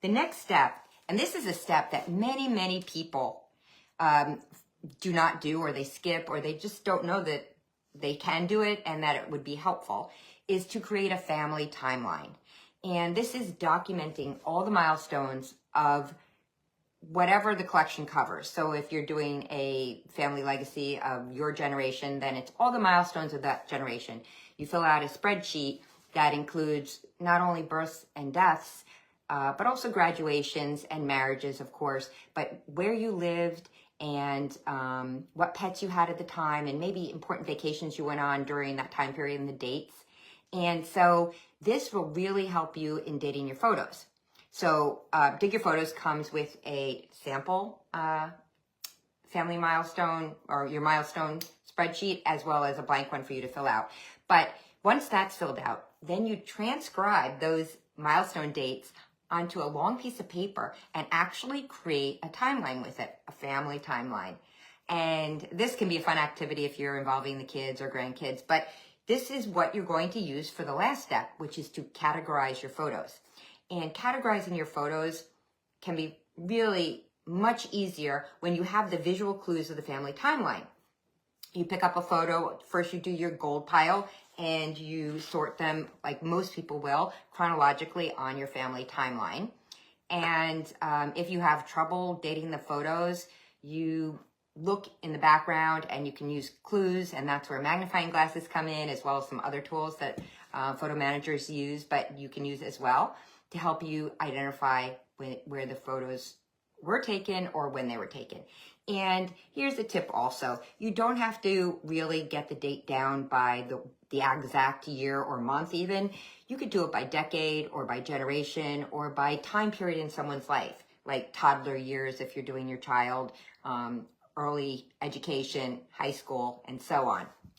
The next step, and this is a step that many people do not do, or they skip, or they just don't know that they can do it and that it would be helpful, is to create a family timeline. And this is documenting all the milestones of whatever the collection covers. So if you're doing a family legacy of your generation, then it's all the milestones of that generation. You fill out a spreadsheet that includes not only births and deaths, but also graduations and marriages, of course, but where you lived and what pets you had at the time, and maybe important vacations you went on during that time period and the dates. And so this will really help you in dating your photos. So Dig Your Photos comes with a sample family milestone or your milestone spreadsheet, as well as a blank one for you to fill out. But once that's filled out, then you transcribe those milestone dates onto a long piece of paper and actually create a timeline with it, a family timeline. And this can be a fun activity if you're involving the kids or grandkids, but this is what you're going to use for the last step, which is to categorize your photos. And categorizing your photos can be really much easier when you have the visual clues of the family timeline. You pick up a photo, first you do your gold pile, and you sort them, like most people will, chronologically on your family timeline. And if you have trouble dating the photos, you look in the background and you can use clues, and that's where magnifying glasses come in, as well as some other tools that photo managers use, but you can use as well to help you identify where the photos were taken or when they were taken. And here's a tip also. You don't have to really get the date down by the exact year or month even. You could do it by decade or by generation or by time period in someone's life, like toddler years if you're doing your child, early education, high school, and so on.